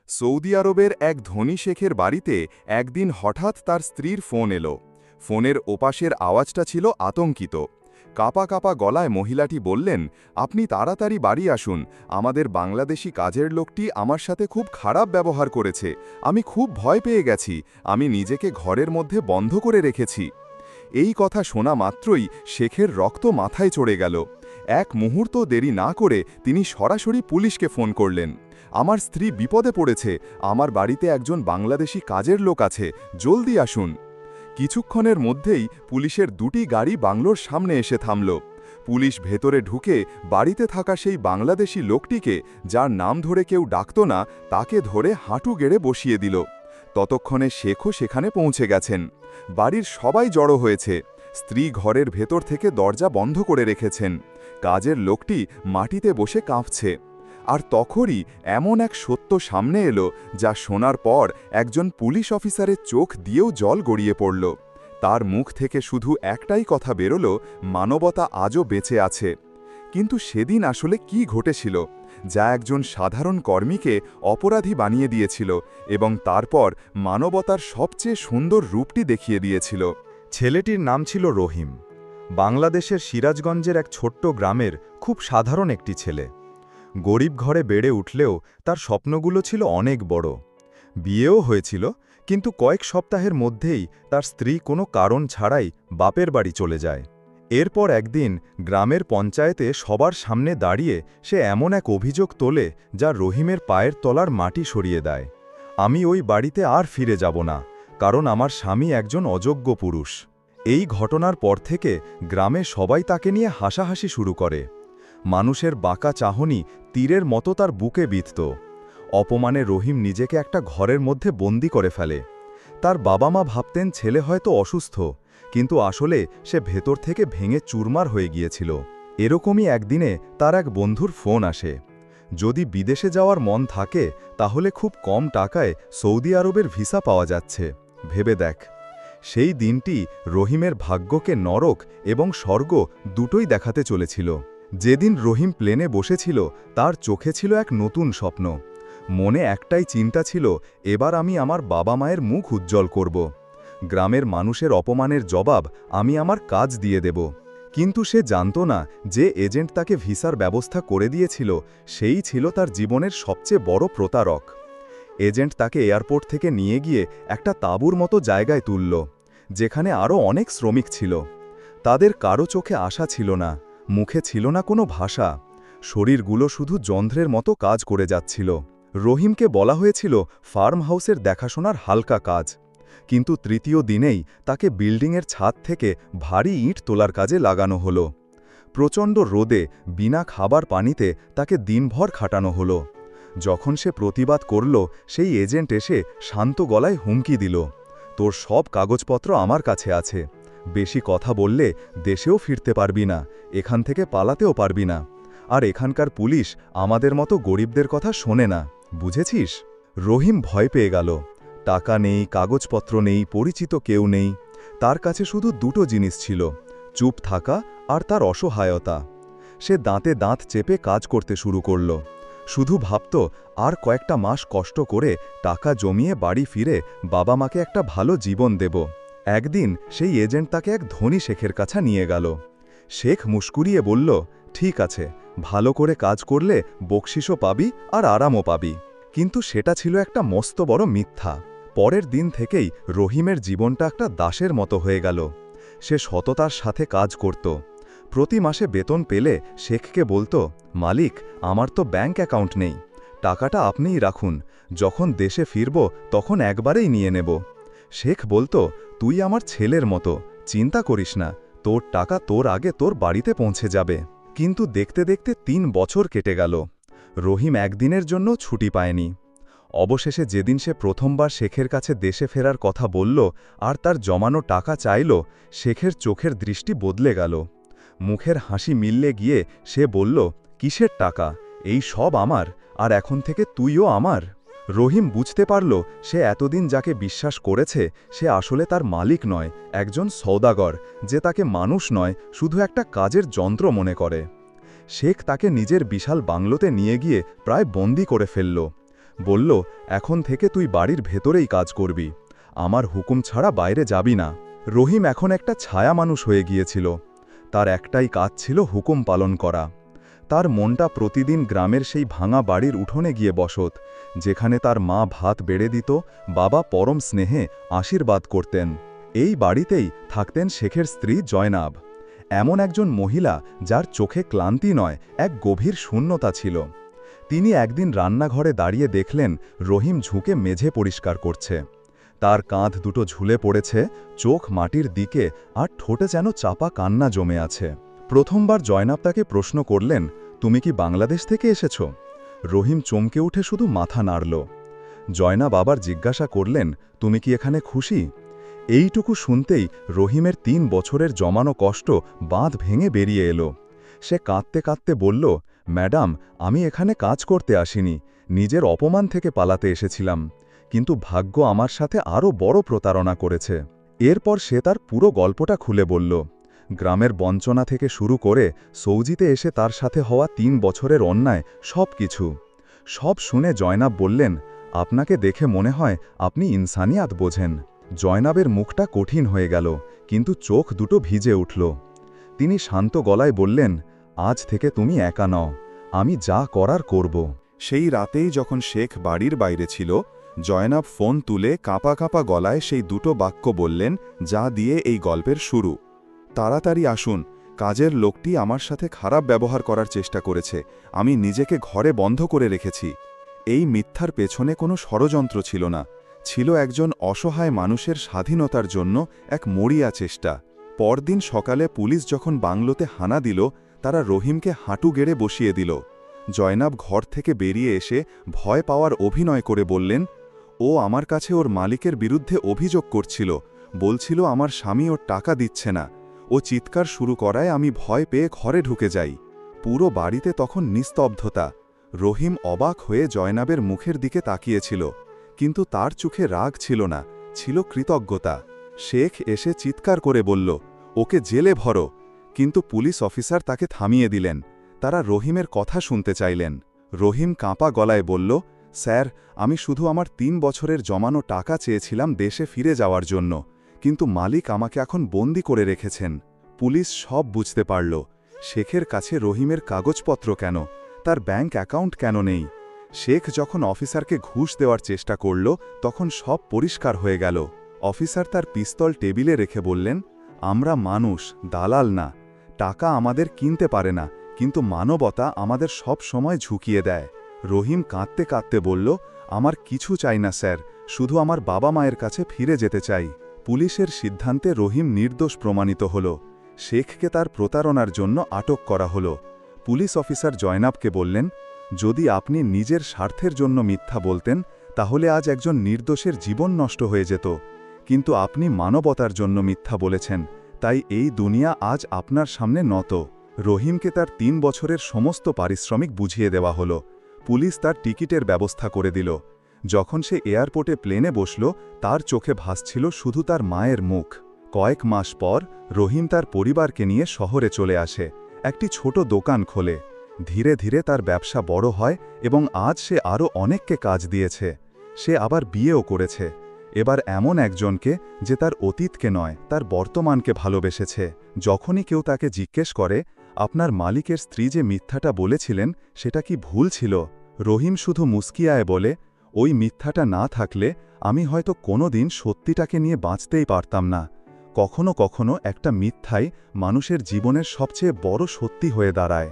Saudi আরবের এক ধনী শেখের বাড়িতে একদিন হঠাৎ তার স্ত্রীর ফোন এলো। ফোনের ওপাশের আওয়াজটা ছিল আতঙ্কিত। কাপা কাপা গলায় মহিলাটি বললেন, আপনি তাড়াতাড়ি বাড়ি আসুন, আমাদের বাংলাদেশি কাজের লোকটি আমার সাথে খুব খারাপ ব্যবহার করেছে, আমি খুব ভয় পেয়ে গেছি, আমি নিজেকে ঘরের মধ্যে বন্ধ করে রেখেছি। এই কথা শোনা মাত্রই শেখের রক্ত মাথায় চড়ে গেল। এক মুহূর্ত দেরি না করে তিনি সরাসরি পুলিশকে ফোন করলেন। আমার স্ত্রী বিপদে পড়েছে, আমার বাড়িতে একজন বাংলাদেশি কাজের লোক আছে, জলদি আসুন। কিছুক্ষণের মধ্যেই পুলিশের দুটি গাড়ি বাংলোর সামনে এসে থামল। পুলিশ ভেতরে ঢুকে বাড়িতে থাকা সেই বাংলাদেশি লোকটিকে, যার নাম ধরে কেউ ডাকত না, তাকে ধরে হাঁটু গেড়ে বসিয়ে দিল। ততক্ষণে শেখও সেখানে পৌঁছে গেছেন। বাড়ির সবাই জড়ো হয়েছে। স্ত্রী ঘরের ভেতর থেকে দরজা বন্ধ করে রেখেছেন। কাজের লোকটি মাটিতে বসে কাঁপছে। আর তখনই এমন এক সত্য সামনে এলো, যা শোনার পর একজন পুলিশ অফিসারের চোখ দিয়েও জল গড়িয়ে পড়ল। তার মুখ থেকে শুধু একটাই কথা বেরোল, মানবতা আজও বেঁচে আছে। কিন্তু সেদিন আসলে কি ঘটেছিল, যা একজন সাধারণ কর্মীকে অপরাধী বানিয়ে দিয়েছিল এবং তারপর মানবতার সবচেয়ে সুন্দর রূপটি দেখিয়ে দিয়েছিল? ছেলেটির নাম ছিল রহিম। বাংলাদেশের সিরাজগঞ্জের এক ছোট্ট গ্রামের খুব সাধারণ একটি ছেলে। গরিব ঘরে বেড়ে উঠলেও তার স্বপ্নগুলো ছিল অনেক বড়। বিয়েও হয়েছিল, কিন্তু কয়েক সপ্তাহের মধ্যেই তার স্ত্রী কোনো কারণ ছাড়াই বাপের বাড়ি চলে যায়। এরপর একদিন গ্রামের পঞ্চায়েতে সবার সামনে দাঁড়িয়ে সে এমন এক অভিযোগ তোলে, যা রহিমের পায়ের তলার মাটি সরিয়ে দেয়। আমি ওই বাড়িতে আর ফিরে যাব না, কারণ আমার স্বামী একজন অযোগ্য পুরুষ। এই ঘটনার পর থেকে গ্রামে সবাই তাকে নিয়ে হাসাহাসি শুরু করে। মানুষের বাঁকা চাহনি তীরের মতো তার বুকে বিঁধত। অপমানে রহিম নিজেকে একটা ঘরের মধ্যে বন্দি করে ফেলে। তার বাবা মা ভাবতেন ছেলে হয়তো অসুস্থ, কিন্তু আসলে সে ভেতর থেকে ভেঙে চুরমার হয়ে গিয়েছিল। এরকমই একদিনে তার এক বন্ধুর ফোন আসে। যদি বিদেশে যাওয়ার মন থাকে, তাহলে খুব কম টাকায় সৌদি আরবের ভিসা পাওয়া যাচ্ছে, ভেবে দেখ। সেই দিনটি রহিমের ভাগ্যকে নরক এবং স্বর্গ দুটোই দেখাতে চলেছিল। যেদিন রহিম প্লেনে বসেছিল, তার চোখে ছিল এক নতুন স্বপ্ন। মনে একটাই চিন্তা ছিল, এবার আমি আমার বাবা মায়ের মুখ উজ্জ্বল করব। গ্রামের মানুষের অপমানের জবাব আমি আমার কাজ দিয়ে দেব। কিন্তু সে জানত না যে এজেন্ট তাকে ভিসার ব্যবস্থা করে দিয়েছিল, সেই ছিল তার জীবনের সবচেয়ে বড় প্রতারক। এজেন্ট তাকে এয়ারপোর্ট থেকে নিয়ে গিয়ে একটা তাঁবুর মতো জায়গায় তুলল, যেখানে আরও অনেক শ্রমিক ছিল। তাদের কারো চোখে আশা ছিল না, মুখে ছিল না কোনো ভাষা। শরীরগুলো শুধু যন্ত্রের মতো কাজ করে যাচ্ছিল। রহিমকে বলা হয়েছিল ফার্ম হাউসের দেখাশোনার হালকা কাজ, কিন্তু তৃতীয় দিনেই তাকে বিল্ডিংয়ের ছাদ থেকে ভারী ইট তোলার কাজে লাগানো হলো। প্রচণ্ড রোদে বিনা খাবার পানিতে তাকে দিনভর খাটানো হলো। যখন সে প্রতিবাদ করল, সেই এজেন্ট এসে শান্ত গলায় হুমকি দিল, তোর সব কাগজপত্র আমার কাছে আছে, বেশি কথা বললে দেশেও ফিরতে পারবি না, এখান থেকে পালাতেও পারবি না। আর এখানকার পুলিশ আমাদের মতো গরিবদের কথা শোনে না, বুঝেছিস? রহিম ভয় পেয়ে গেল। টাকা নেই, কাগজপত্র নেই, পরিচিত কেউ নেই। তার কাছে শুধু দুটো জিনিস ছিল, চুপ থাকা আর তার অসহায়তা। সে দাঁতে দাঁত চেপে কাজ করতে শুরু করল। শুধু ভাবত, আর কয়েকটা মাস কষ্ট করে টাকা জমিয়ে বাড়ি ফিরে বাবা মাকে একটা ভালো জীবন দেব। একদিন সেই এজেন্ট তাকে এক ধনী শেখের কাছে নিয়ে গেল। শেখ মুস্কুরিয়ে বলল, ঠিক আছে, ভালো করে কাজ করলে বকশিসও পাবি আর আরামও পাবি। কিন্তু সেটা ছিল একটা মস্ত বড় মিথ্যা। পরের দিন থেকেই রহিমের জীবনটা একটা দাসের মতো হয়ে গেল। সে সততার সাথে কাজ করত। প্রতি মাসে বেতন পেলে শেখকে বলতো, মালিক, আমার তো ব্যাংক অ্যাকাউন্ট নেই, টাকাটা আপনিই রাখুন, যখন দেশে ফিরব তখন একবারেই নিয়ে নেব। শেখ বলতো, তুই আমার ছেলের মতো, চিন্তা করিস না, তোর টাকা তোর আগে তোর বাড়িতে পৌঁছে যাবে। কিন্তু দেখতে দেখতে 3 বছর কেটে গেল। রহিম একদিনের জন্য ছুটি পায়নি। অবশেষে যেদিন সে প্রথমবার শেখের কাছে দেশে ফেরার কথা বলল আর তার জমানো টাকা চাইল, শেখের চোখের দৃষ্টি বদলে গেল। মুখের হাসি মিললে গিয়ে সে বলল, কিসের টাকা? এই সব আমার, আর এখন থেকে তুইও আমার। রহিম বুঝতে পারল, সে এতদিন যাকে বিশ্বাস করেছে সে আসলে তার মালিক নয়, একজন সওদাগর, যে তাকে মানুষ নয়, শুধু একটা কাজের যন্ত্র মনে করে। শেখ তাকে নিজের বিশাল বাংলোতে নিয়ে গিয়ে প্রায় বন্দি করে ফেলল। বলল, এখন থেকে তুই বাড়ির ভেতরেই কাজ করবি, আমার হুকুম ছাড়া বাইরে যাবি না। রহিম এখন একটা ছায়া মানুষ হয়ে গিয়েছিল। তার একটাই কাজ ছিল হুকুম পালন করা। তার মনটা প্রতিদিন গ্রামের সেই ভাঙা বাড়ির উঠোনে গিয়ে বসত, যেখানে তার মা ভাত বেড়ে দিত, বাবা পরম স্নেহে আশীর্বাদ করতেন। এই বাড়িতেই থাকতেন শেখের স্ত্রী জয়নাব, এমন একজন মহিলা যার চোখে ক্লান্তি নয়, এক গভীর শূন্যতা ছিল। তিনি একদিন রান্নাঘরে দাঁড়িয়ে দেখলেন রহিম ঝুঁকে মেঝে পরিষ্কার করছে। তার কাঁধ দুটো ঝুলে পড়েছে, চোখ মাটির দিকে, আর ঠোঁটে যেন চাপা কান্না জমে আছে। প্রথমবার জয়নাব তাকে প্রশ্ন করলেন, তুমি কি বাংলাদেশ থেকে এসেছ? রহিম চমকে উঠে শুধু মাথা নাড়ল। জয়নাব আবার জিজ্ঞাসা করলেন, তুমি কি এখানে খুশি? এইটুকু শুনতেই রহিমের ৩ বছরের জমানো কষ্ট বাঁধ ভেঙে বেরিয়ে এলো। সে কাঁদতে কাঁদতে বলল, ম্যাডাম, আমি এখানে কাজ করতে আসিনি, নিজের অপমান থেকে পালাতে এসেছিলাম, কিন্তু ভাগ্য আমার সাথে আরও বড় প্রতারণা করেছে। এরপর সে তার পুরো গল্পটা খুলে বলল, গ্রামের বঞ্চনা থেকে শুরু করে সৌজিতে এসে তার সাথে হওয়া ৩ বছরের অন্যায়, সব কিছু। সব শুনে জয়নাব বললেন, আপনাকে দেখে মনে হয় আপনি ইনসানিয়াত বোঝেন। জয়নাবের মুখটা কঠিন হয়ে গেল, কিন্তু চোখ দুটো ভিজে উঠল। তিনি শান্ত গলায় বললেন, আজ থেকে তুমি একা নও, আমি যা করার করব। সেই রাতেই যখন শেখ বাড়ির বাইরে ছিল, জয়নাব ফোন তুলে কাঁপা কাঁপা গলায় সেই দুটো বাক্য বললেন, যা দিয়ে এই গল্পের শুরু। তাড়াতাড়ি আসুন, কাজের লোকটি আমার সাথে খারাপ ব্যবহার করার চেষ্টা করেছে, আমি নিজেকে ঘরে বন্ধ করে রেখেছি। এই মিথ্যার পেছনে কোনো ষড়যন্ত্র ছিল না, ছিল একজন অসহায় মানুষের স্বাধীনতার জন্য এক মরিয়া চেষ্টা। পরদিন সকালে পুলিশ যখন বাংলোতে হানা দিল, তারা রহিমকে হাঁটু গেড়ে বসিয়ে দিল। জয়নাব ঘর থেকে বেরিয়ে এসে ভয় পাওয়ার অভিনয় করে বললেন, ও আমার কাছে ওর মালিকের বিরুদ্ধে অভিযোগ করছিল, বলছিল আমার স্বামী ওর টাকা দিচ্ছে না। ও চিৎকার শুরু করায় আমি ভয় পেয়ে ঘরে ঢুকে যাই। পুরো বাড়িতে তখন নিস্তব্ধতা। রহিম অবাক হয়ে জয়নাবের মুখের দিকে তাকিয়েছিল, কিন্তু তার চোখে রাগ ছিল না, ছিল কৃতজ্ঞতা। শেখ এসে চিৎকার করে বলল, ওকে জেলে ভরো, কিন্তু পুলিশ অফিসার তাকে থামিয়ে দিলেন। তারা রহিমের কথা শুনতে চাইলেন। রহিম কাঁপা গলায় বলল, স্যার, আমি শুধু আমার ৩ বছরের জমানো টাকা চেয়েছিলাম দেশে ফিরে যাওয়ার জন্য, কিন্তু মালিক আমাকে এখন বন্দি করে রেখেছেন। পুলিশ সব বুঝতে পারল, শেখের কাছে রহিমের কাগজপত্র কেন, তার ব্যাংক অ্যাকাউন্ট কেন নেই। শেখ যখন অফিসারকে ঘুষ দেওয়ার চেষ্টা করল, তখন সব পরিষ্কার হয়ে গেল। অফিসার তার পিস্তল টেবিলে রেখে বললেন, আমরা মানুষ, দালাল না। টাকা আমাদের কিনতে পারে না, কিন্তু মানবতা আমাদের সব সময় ঝুঁকিয়ে দেয়। রহিম কাঁদতে কাঁদতে বলল, আমার কিছু চাই না স্যার, শুধু আমার বাবা মায়ের কাছে ফিরে যেতে চাই। পুলিশের সিদ্ধান্তে রহিম নির্দোষ প্রমাণিত হল। শেখকে তার প্রতারণার জন্য আটক করা হল। পুলিশ অফিসার জয়নাবকে বললেন, যদি আপনি নিজের স্বার্থের জন্য মিথ্যা বলতেন, তাহলে আজ একজন নির্দোষের জীবন নষ্ট হয়ে যেত, কিন্তু আপনি মানবতার জন্য মিথ্যা বলেছেন, তাই এই দুনিয়া আজ আপনার সামনে নত। রহিমকে তার ৩ বছরের সমস্ত পারিশ্রমিক বুঝিয়ে দেওয়া হল। পুলিশ তার টিকিটের ব্যবস্থা করে দিল। যখন সে এয়ারপোর্টে প্লেনে বসল, তার চোখে ভাসছিল শুধু তার মায়ের মুখ। কয়েক মাস পর রহিম তার পরিবারকে নিয়ে শহরে চলে আসে, একটি ছোট দোকান খোলে। ধীরে ধীরে তার ব্যবসা বড় হয় এবং আজ সে আরও অনেককে কাজ দিয়েছে। সে আবার বিয়েও করেছে, এবার এমন একজনকে যে তার অতীতকে নয়, তার বর্তমানকে ভালোবেসেছে। যখনই কেউ তাকে জিজ্ঞেস করে, আপনার মালিকের স্ত্রী যে মিথ্যাটা বলেছিলেন সেটা কি ভুল ছিল, রহিম শুধু মুস্কিয়ায় বলে, ওই মিথ্যাটা না থাকলে আমি হয়তো কোনো দিন সত্যিটাকে নিয়ে বাঁচতেই পারতাম না। কখনো কখনো একটা মিথ্যাই মানুষের জীবনের সবচেয়ে বড় সত্যি হয়ে দাঁড়ায়।